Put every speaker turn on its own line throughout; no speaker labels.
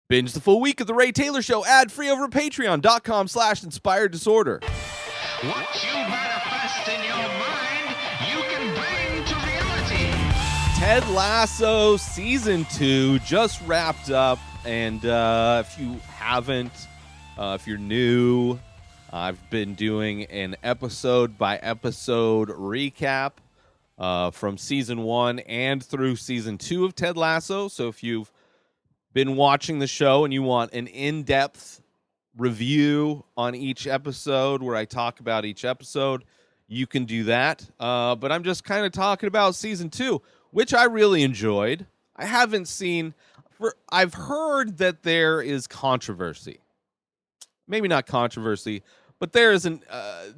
Binge the full week of The Ray Taylor Show ad-free over at patreon.com/inspireddisorder.
What you manifest in your mind, you can bring to reality.
Ted Lasso Season 2 just wrapped up, and if you haven't, if you're new, I've been doing an episode-by-episode recap from Season 1 and through Season 2 of Ted Lasso. So if you've been watching the show and you want an in-depth review on each episode where I talk about each episode, you can do that. But I'm just kind of talking about Season 2, which I really enjoyed. I haven't seen... I've heard that there is controversy. Maybe not controversy, but there is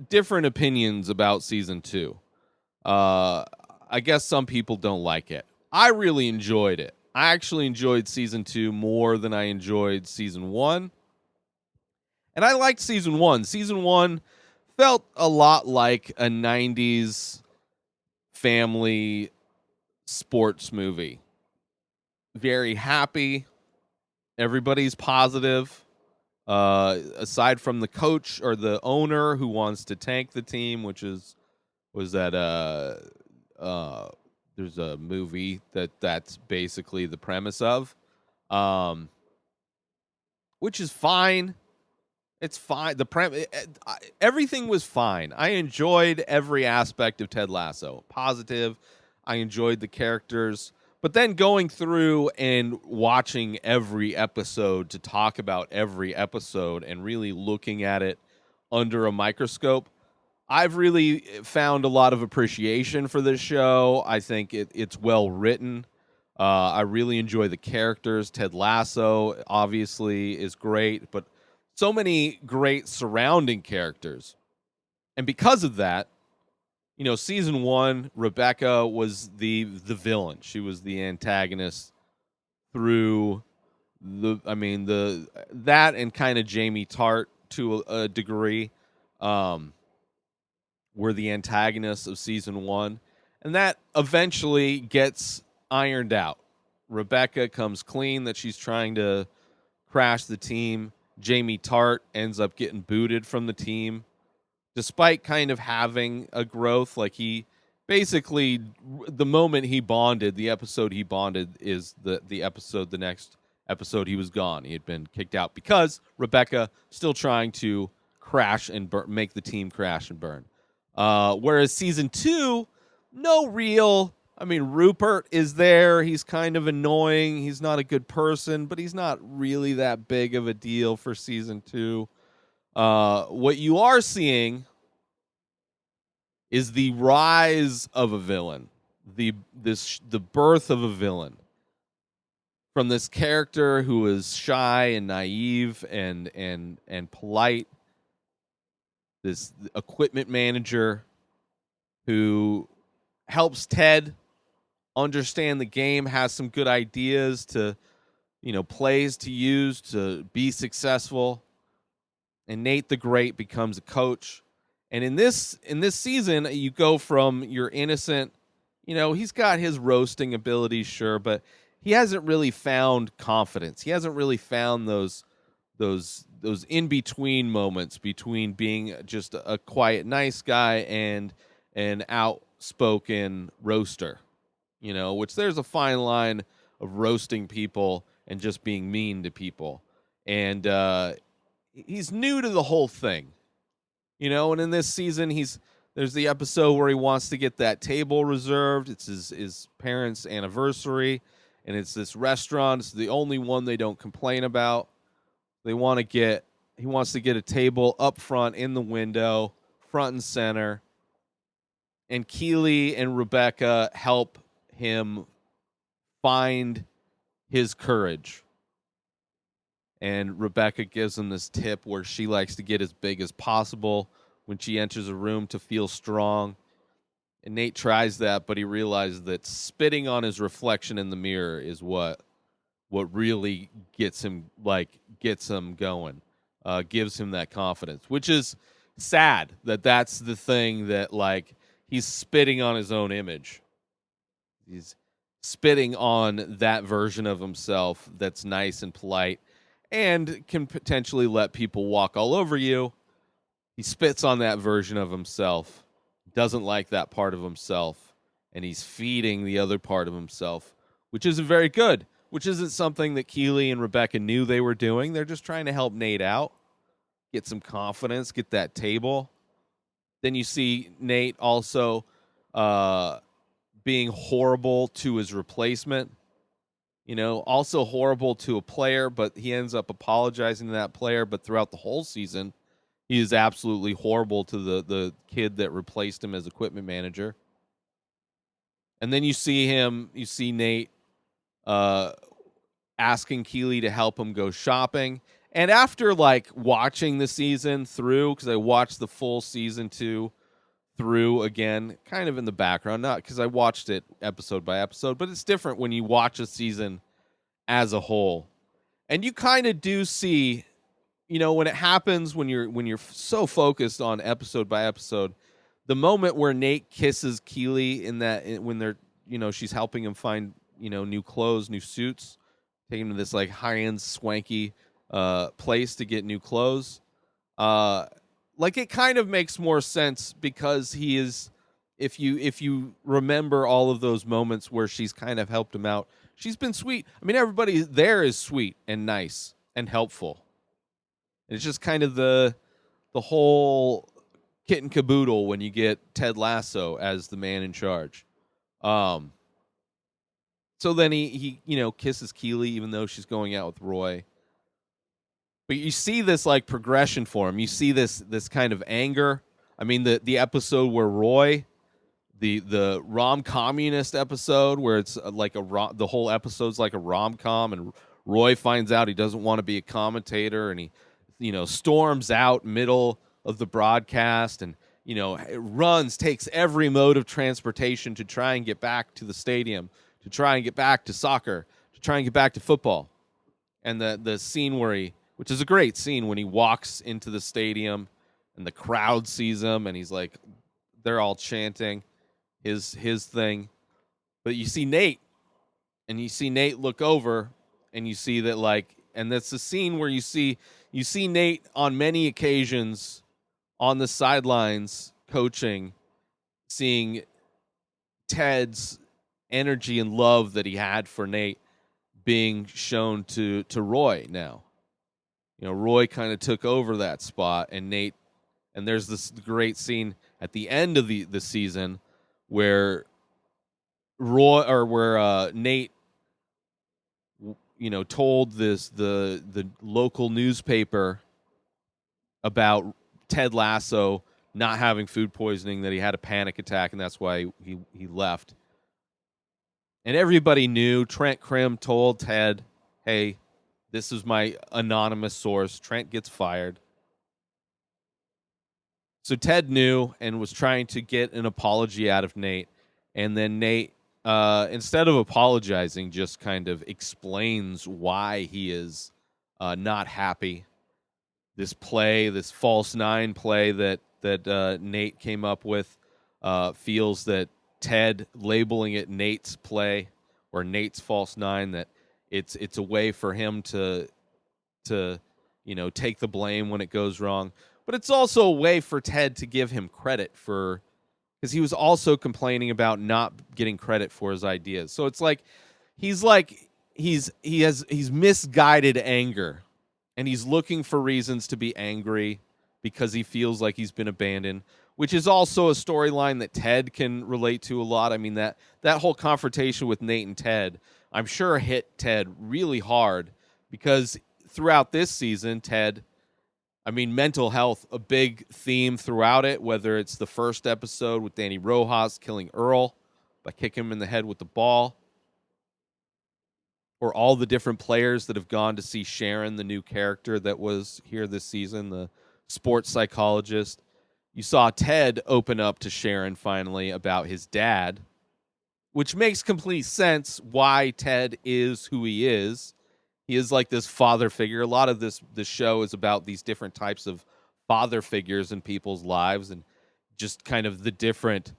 different opinions about Season 2. I guess some people don't like it. I really enjoyed it. I actually enjoyed Season 2 more than I enjoyed Season 1. And I liked Season 1. Season 1 felt a lot like a 90s family sports movie. Very happy. Everybody's positive. Aside from the coach or the owner who wants to tank the team, was that there's a movie that's basically the premise of, which is fine. It's fine. Everything was fine. I enjoyed every aspect of Ted Lasso. Positive. I enjoyed the characters. But then going through and watching every episode to talk about every episode and really looking at it under a microscope, I've really found a lot of appreciation for this show. I think it's well written. I really enjoy the characters. Ted Lasso, obviously, is great, but so many great surrounding characters. And because of that, Season 1, Rebecca was the villain. She was the antagonist through that and kind of Jamie Tart to a degree. Were the antagonists of Season 1. And that eventually gets ironed out. Rebecca comes clean that she's trying to crash the team. Jamie Tart ends up getting booted from the team, despite kind of having a growth. Like, he basically, the moment he bonded, the episode he bonded is the next episode he was gone. He had been kicked out because Rebecca still trying to crash and make the team crash and burn. Whereas Season 2, Rupert is there. He's kind of annoying. He's not a good person, but he's not really that big of a deal for Season 2. What you are seeing is the rise of a villain, the birth of a villain. From this character who is shy and naive and polite, this equipment manager who helps Ted understand the game, has some good ideas to, plays to use to be successful. And Nate the Great becomes a coach. And in this season, you go from your innocent, he's got his roasting abilities, sure, but he hasn't really found confidence. He hasn't really found those in-between moments between being just a quiet, nice guy and an outspoken roaster, which there's a fine line of roasting people and just being mean to people. And he's new to the whole thing, and in this season, there's the episode where he wants to get that table reserved. It's his parents' anniversary, and it's this restaurant. It's the only one they don't complain about. He wants to get a table up front in the window, front and center. And Keely and Rebecca help him find his courage. And Rebecca gives him this tip where she likes to get as big as possible when she enters a room to feel strong. And Nate tries that, but he realizes that spitting on his reflection in the mirror is what really gets him going, gives him that confidence, which is sad that's the thing that, he's spitting on his own image. He's spitting on that version of himself that's nice and polite and can potentially let people walk all over you. He spits on that version of himself, doesn't like that part of himself, and he's feeding the other part of himself, which isn't very good, which isn't something that Keely and Rebecca knew they were doing. They're just trying to help Nate out, get some confidence, get that table. Then you see Nate also being horrible to his replacement. Also horrible to a player, but he ends up apologizing to that player. But throughout the whole season, he is absolutely horrible to the kid that replaced him as equipment manager. And then you see Nate asking Keely to help him go shopping. And after watching the season through, because I watched the full season 2 through again, kind of in the background, not because I watched it episode by episode, but it's different when you watch a season as a whole. And you kind of do see, when it happens, when you're so focused on episode by episode, the moment where Nate kisses Keely when they're, she's helping him find, new clothes, new suits, taking him to this high-end swanky place to get new clothes. It kind of makes more sense because he is, if you remember all of those moments where she's kind of helped him out, she's been sweet. I mean, everybody there is sweet and nice and helpful. And it's just kind of the whole kit and caboodle when you get Ted Lasso as the man in charge. So then he kisses Keely even though she's going out with Roy. But you see this progression for him. You see this kind of anger. I mean, the episode where Roy, the rom-communist episode where it's the whole episode's like a rom-com, and Roy finds out he doesn't want to be a commentator, and he storms out middle of the broadcast, and takes every mode of transportation to try and get back to the stadium, to try and get back to soccer, to try and get back to football. And the scene which is a great scene when he walks into the stadium and the crowd sees him and he's they're all chanting his thing. But you see Nate look over and you see that and that's the scene where you see Nate on many occasions on the sidelines coaching, seeing Ted's energy and love that he had for Nate being shown to Roy now. Roy kind of took over that spot, and there's this great scene at the end of the season where Nate, told the local newspaper about Ted Lasso not having food poisoning, that he had a panic attack, and that's why he left. And everybody knew. Trent Krim told Ted, hey, this is my anonymous source. Trent gets fired. So Ted knew and was trying to get an apology out of Nate. And then Nate, instead of apologizing, just kind of explains why he is not happy. This false nine play that Nate came up with, feels that Ted labeling it Nate's play or Nate's false nine, that it's a way for him to take the blame when it goes wrong. But it's also a way for Ted to give him credit because he was also complaining about not getting credit for his ideas. So it's he's misguided anger, and he's looking for reasons to be angry because he feels like he's been abandoned, which is also a storyline that Ted can relate to a lot. I mean, that whole confrontation with Nate and Ted, I'm sure hit Ted really hard because throughout this season, mental health, a big theme throughout it, whether it's the first episode with Danny Rojas killing Earl by kicking him in the head with the ball, or all the different players that have gone to see Sharon, the new character that was here this season, the sports psychologist. You saw Ted open up to Sharon finally about his dad, which makes complete sense why Ted is who he is. He is like this father figure. A lot of this show is about these different types of father figures in people's lives and just kind of the different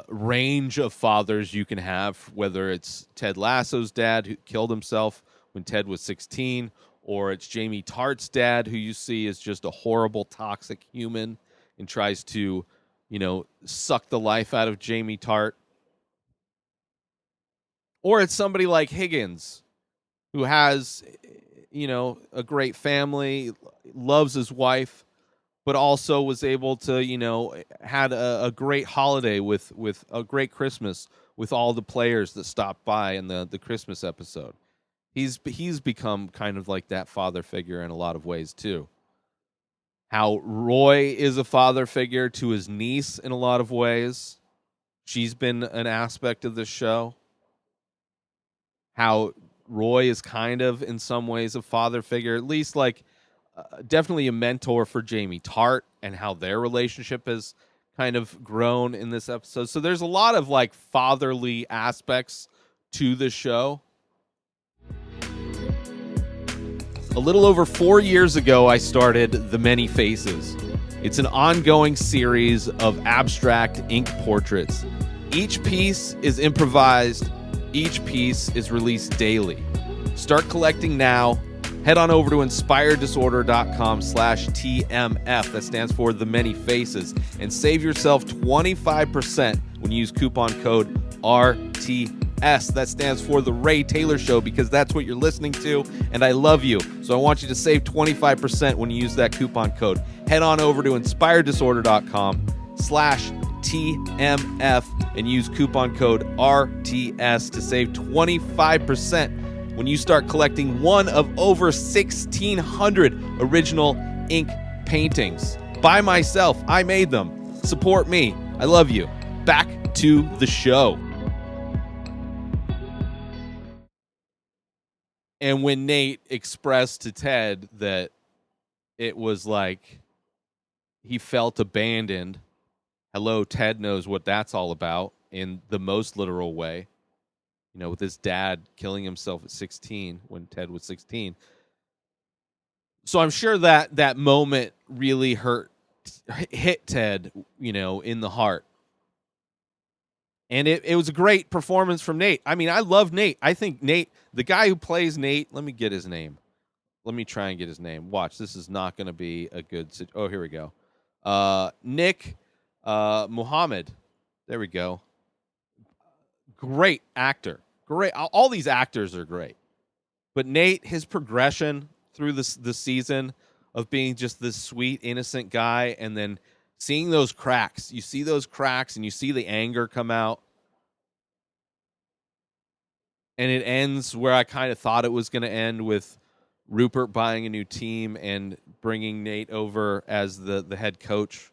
range of fathers you can have, whether it's Ted Lasso's dad who killed himself when Ted was 16, or it's Jamie Tartt's dad, who you see is just a horrible, toxic human and tries to, suck the life out of Jamie Tartt. Or it's somebody like Higgins, who has, a great family, loves his wife, but also was able to, had a great holiday with a great Christmas with all the players that stopped by in the Christmas episode. He's become kind of like that father figure in a lot of ways too. How Roy is a father figure to his niece in a lot of ways. She's been an aspect of this show. How Roy is kind of in some ways a father figure, at least like definitely a mentor for Jamie Tartt, and how their relationship has kind of grown in this episode. So there's a lot of like fatherly aspects to the show. A little over 4 years ago, I started The Many Faces. It's an ongoing series of abstract ink portraits. Each piece is improvised. Each piece is released daily. Start collecting now. Head on over to inspireddisorder.com/TMF. That stands for The Many Faces. And save yourself 25% when you use coupon code RTS. That stands for The Ray Taylor Show, because that's what you're listening to, and I love you. So I want you to save 25% when you use that coupon code. Head on over to inspireddisorder.com/TMF and use coupon code RTS to save 25% when you start collecting one of over 1,600 original ink paintings. By myself, I made them. Support me. I love you. Back to the show. And when Nate expressed to Ted that it was like he felt abandoned, hello, Ted knows what that's all about in the most literal way. With his dad killing himself at 16 when Ted was 16. So I'm sure that moment really hit Ted, in the heart. And it was a great performance from Nate. I mean, I love Nate. I think Nate, the guy who plays Nate, let me get his name. Let me try and get his name. Watch, this is not going to be a good... Oh, here we go. Nick Muhammad. There we go. Great actor. Great. All these actors are great. But Nate, his progression through the season of being just this sweet, innocent guy, and then seeing those cracks. You see those cracks, and you see the anger come out. And it ends where I kind of thought it was going to end, with Rupert buying a new team and bringing Nate over as the head coach.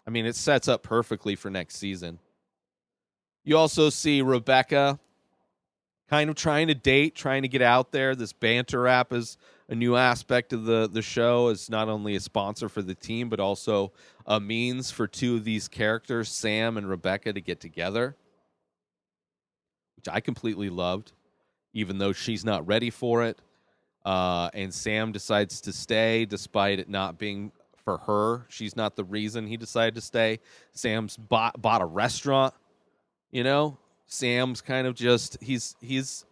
I mean, it sets up perfectly for next season. You also see Rebecca kind of trying to date, trying to get out there. This banter app is a new aspect of the show. It's not only a sponsor for the team, but also a means for two of these characters, Sam and Rebecca, to get together, which I completely loved, even though she's not ready for it. And Sam decides to stay despite it not being for her. She's not the reason he decided to stay. Sam's bought a restaurant. Sam's kind of just he's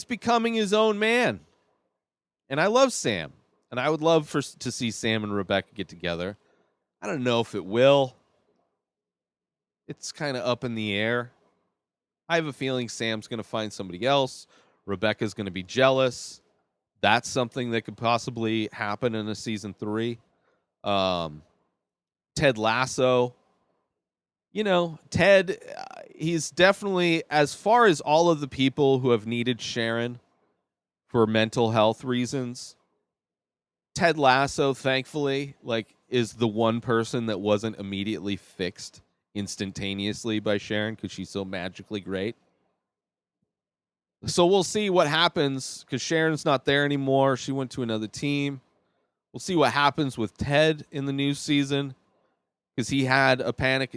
becoming his own man, and I love Sam, and I would love to see Sam and Rebecca get together. I don't know if it will. It's kind of up in the air. I have a feeling Sam's going to find somebody else. Rebecca's going to be jealous. That's something that could possibly happen in a season 3. Ted Lasso. Ted, he's definitely, as far as all of the people who have needed Sharon for mental health reasons, Ted Lasso, thankfully, is the one person that wasn't immediately fixed instantaneously by Sharon, because she's so magically great. So we'll see what happens, because Sharon's not there anymore. She went to another team. We'll see what happens with Ted in the new season, because he had a panic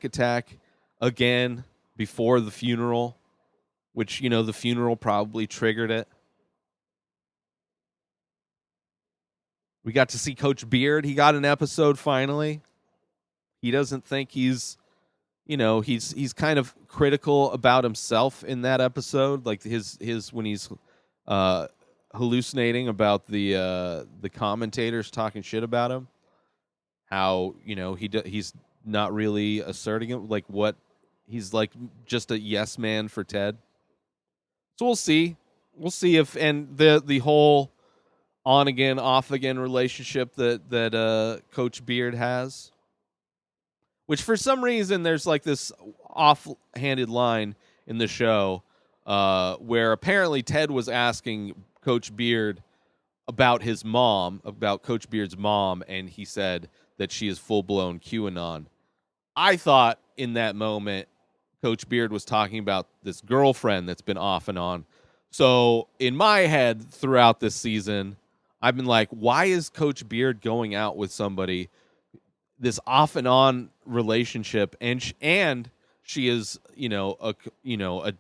attack again before the funeral, which, the funeral probably triggered it. We got to see Coach Beard. He got an episode finally. He doesn't think he's, he's kind of critical about himself in that episode, like his when he's uh, hallucinating about the commentators talking shit about him. How he's not really asserting it, like what he's like just a yes man for Ted. So we'll see if and the whole on again off again relationship that Coach Beard has. Which for some reason there's like this offhanded line in the show where apparently Ted was asking Coach Beard about his mom, about Coach Beard's mom, and he said that she is full blown QAnon. I thought in that moment Coach Beard was talking about this girlfriend that's been off and on. So in my head throughout this season, I've been like, why is Coach Beard going out with somebody? This off and on relationship, and she is a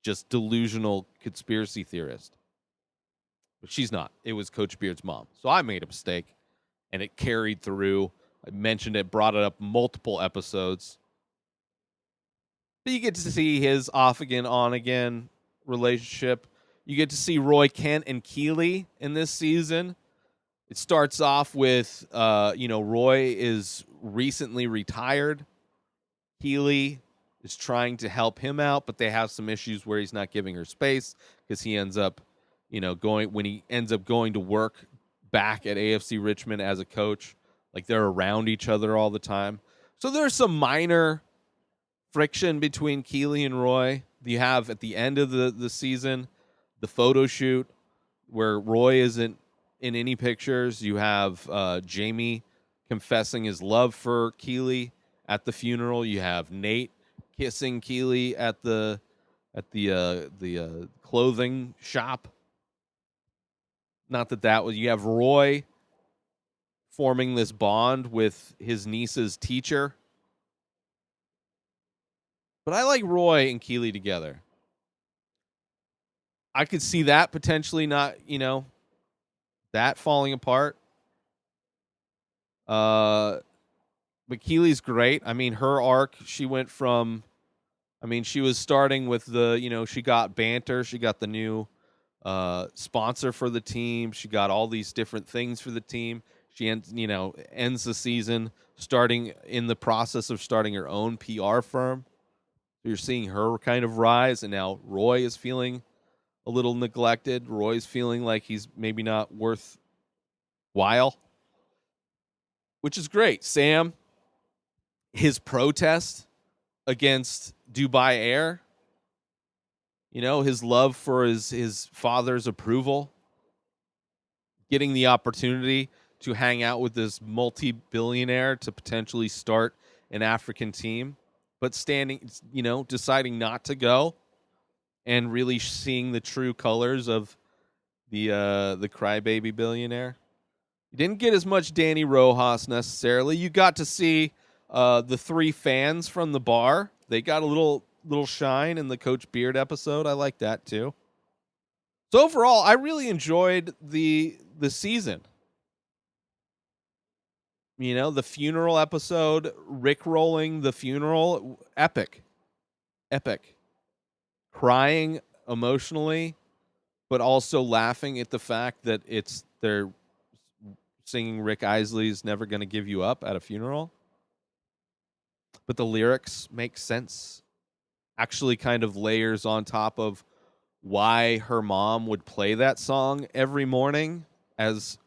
just delusional conspiracy theorist, but she's not. It was Coach Beard's mom, so I made a mistake, and it carried through. I mentioned it, brought it up multiple episodes, but you get to see his off again, on again relationship. You get to see Roy Kent and Keeley in this season. It starts off with, Roy is recently retired. Keeley is trying to help him out, but they have some issues where he's not giving her space because he ends up, going to work back at AFC Richmond as a coach. Like they're around each other all the time. So there's some minor friction between Keeley and Roy. You have at the end of the season, the photo shoot where Roy isn't in any pictures. You have Jamie confessing his love for Keeley at the funeral. You have Nate kissing Keeley at the clothing shop. Not that was. You have Roy forming this bond with his niece's teacher. But I like Roy and Keeley together. I could see that potentially not, that falling apart. But Keeley's great. I mean, her arc, she went from, she was starting with she got banter. She got the new sponsor for the team. She got all these different things for the team. She ends the season starting in the process of starting her own PR firm. So you're seeing her kind of rise, and now Roy is feeling a little neglected. Roy's feeling like he's maybe not worthwhile, which is great. Sam, his protest against Dubai Air, his love for his father's approval, getting the opportunity to hang out with this multi-billionaire to potentially start an African team, but deciding not to go and really seeing the true colors of the crybaby billionaire. You didn't get as much Danny Rojas necessarily. You got to see the three fans from the bar. They got a little shine in the Coach Beard episode. I like that too. So overall, I really enjoyed the season. The funeral episode, Rickrolling the funeral, epic. Crying emotionally, but also laughing at the fact that they're singing Rick Isley's "Never Gonna Give You Up" at a funeral. But the lyrics make sense. Actually kind of layers on top of why her mom would play that song every morning as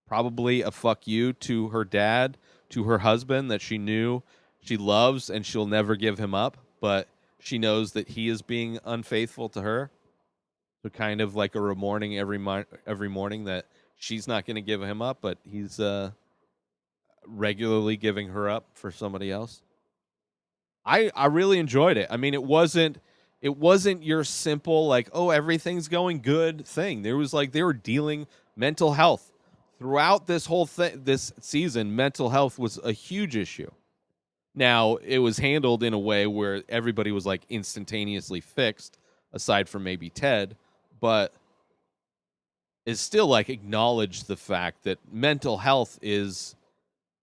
probably a fuck you to her dad, to her husband that she knew she loves and she'll never give him up, but she knows that he is being unfaithful to her. So kind of like a remorning every morning that she's not going to give him up, but he's regularly giving her up for somebody else. I really enjoyed it. I mean, it wasn't your simple like, oh, everything's going good thing. There was like they were dealing mental health throughout this whole this season. Mental health was a huge issue. Now, it was handled in a way where everybody was like instantaneously fixed, aside from maybe Ted, but is still like acknowledged the fact that mental health is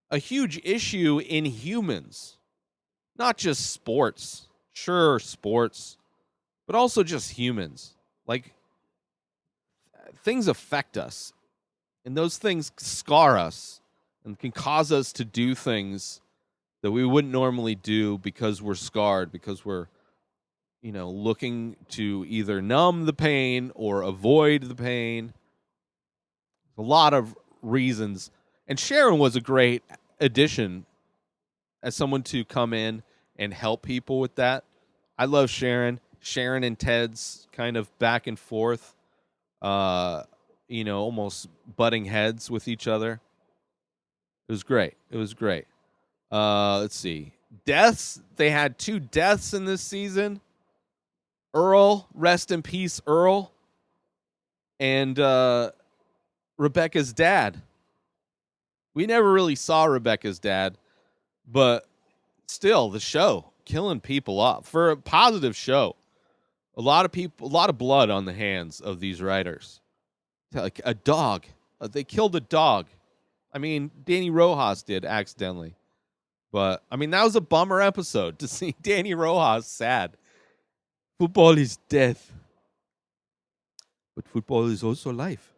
a huge issue in humans. not just sports, sure, sports, but also just humans. Like, things affect us, and those things scar us and can cause us to do things that we wouldn't normally do because we're scarred, because we're, looking to either numb the pain or avoid the pain. A lot of reasons. And Sharon was a great addition as someone to come in and help people with that. I love Sharon. Sharon and Ted's kind of back and forth, almost butting heads with each other. It was great. It was great. Let's see. Deaths. They had 2 deaths in this season. Earl, rest in peace, Earl. And Rebecca's dad. We never really saw Rebecca's dad, but still, the show killing people off for a positive show. A lot of blood on the hands of these writers. Like a dog. They killed a dog. I mean, Danny Rojas did accidentally. But, I mean, that was a bummer episode to see Danny Rojas sad. Football is death. But football is also life.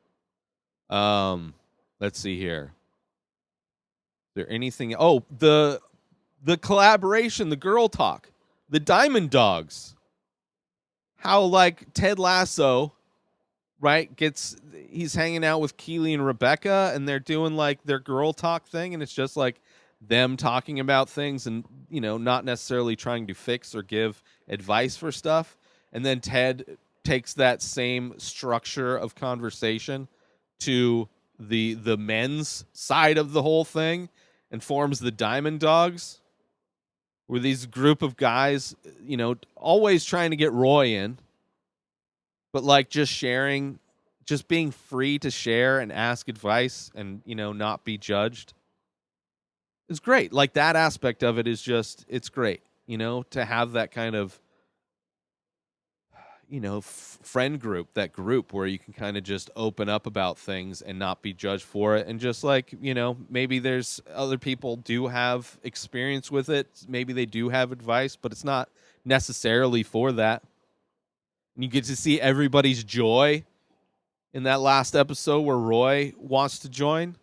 Let's see here. Is there anything? Oh, the collaboration, the girl talk. The Diamond Dogs. How, like, Ted Lasso, right, he's hanging out with Keely and Rebecca, and they're doing, like, their girl talk thing, and it's just, like, them talking about things and, not necessarily trying to fix or give advice for stuff. And then Ted takes that same structure of conversation to the men's side of the whole thing and forms the Diamond Dogs, where these group of guys, always trying to get Roy in, but like just sharing, just being free to share and ask advice and, not be judged. It's great. Like, that aspect of it is just, it's great, to have that kind of, friend group, that group where you can kind of just open up about things and not be judged for it. And just like, maybe there's other people do have experience with it. Maybe they do have advice, but it's not necessarily for that. And you get to see everybody's joy in that last episode where Roy wants to join.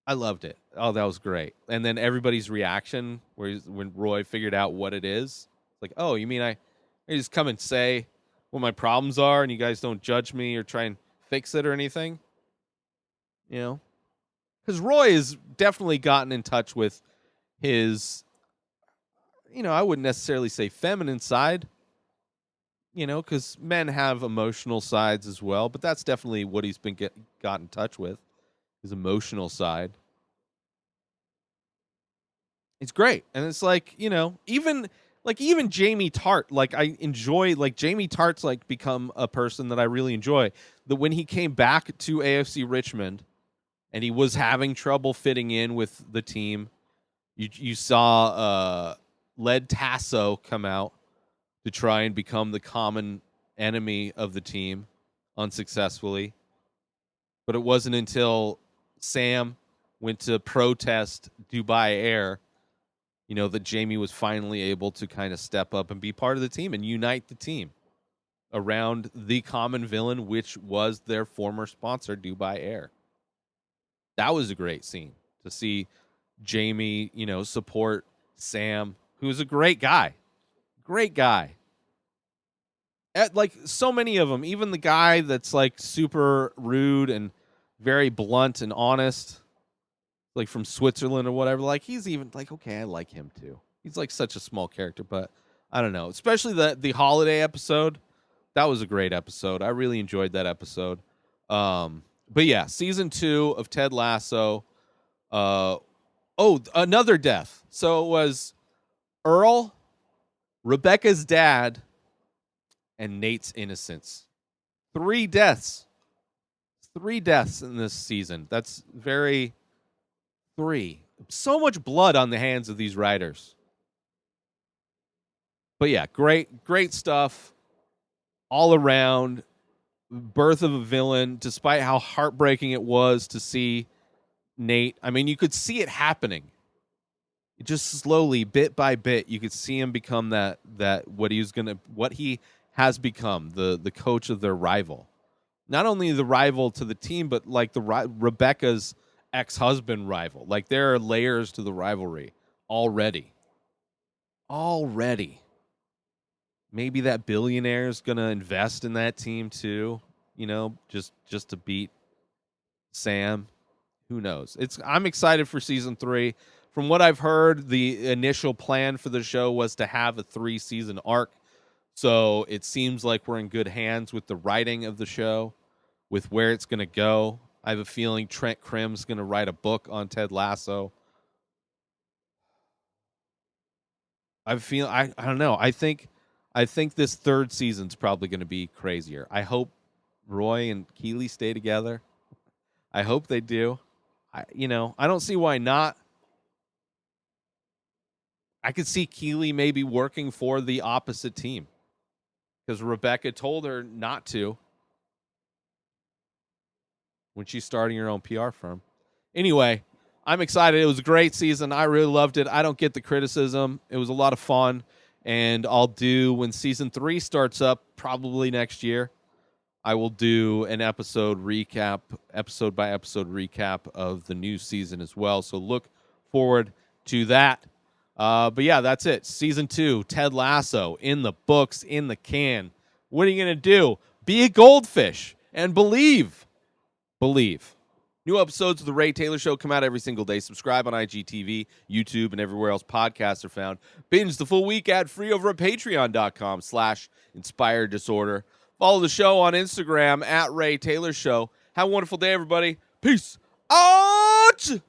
I loved it. Oh, that was great. And then everybody's reaction when Roy figured out what it is. It's like, oh, you mean I just come and say what my problems are and you guys don't judge me or try and fix it or anything? Because Roy has definitely gotten in touch with his, I wouldn't necessarily say feminine side, because men have emotional sides as well. But that's definitely what he's been got in touch with, his emotional side. It's great. And it's like, even Jamie Tart, like, I enjoy, like, Jamie Tart's, like, become a person that I really enjoy. That when he came back to AFC Richmond and he was having trouble fitting in with the team, you saw Led Tasso come out to try and become the common enemy of the team unsuccessfully. But it wasn't until Sam went to protest Dubai Air, that Jamie was finally able to kind of step up and be part of the team and unite the team around the common villain, which was their former sponsor, Dubai Air. That was a great scene to see Jamie, support Sam, who's a great guy. Great guy. Like, so many of them, even the guy that's, like, super rude and very blunt and honest, like from Switzerland or whatever, like, he's even like, okay, I like him too. He's like such a small character, but I don't know. Especially the holiday episode. That was a great episode. I really enjoyed that episode. But yeah, season 2 of Ted Lasso. Another death. So it was Earl, Rebecca's dad, and Nate's innocence. 3 deaths. 3 deaths in this season. That's very... 3. So much blood on the hands of these writers. But yeah, great stuff all around. Birth of a villain, despite how heartbreaking it was to see Nate. I mean, you could see it happening. just slowly, bit by bit, you could see him become that what he has become, the coach of their rival. Not only the rival to the team, but like Rebecca's ex-husband rival. Like there are layers to the rivalry already. Already. Maybe that billionaire is going to invest in that team too, just to beat Sam. Who knows? I'm excited for season 3. From what I've heard, the initial plan for the show was to have a 3-season arc. So it seems like we're in good hands with the writing of the show, with where it's going to go. I have a feeling Trent Crimm's going to write a book on Ted Lasso. I don't know. I think this 3rd season's probably going to be crazier. I hope Roy and Keeley stay together. I hope they do. I don't see why not. I could see Keeley maybe working for the opposite team because Rebecca told her not to when she's starting her own PR firm. Anyway, I'm excited. It was a great season. I really loved it. I don't get the criticism. It was a lot of fun. And I'll do, when season 3 starts up, probably next year, I will do an episode by episode recap of the new season as well. So look forward to that. But yeah, that's it. Season 2, Ted Lasso, in the books, in the can. What are you going to do? Be a goldfish and believe. Believe. New episodes of The Ray Taylor Show come out every single day. Subscribe on IGTV, YouTube, and everywhere else podcasts are found. Binge the full week ad-free over at patreon.com/inspireddisorder. Follow the show on Instagram at Ray Taylor Show. Have a wonderful day, everybody. Peace out!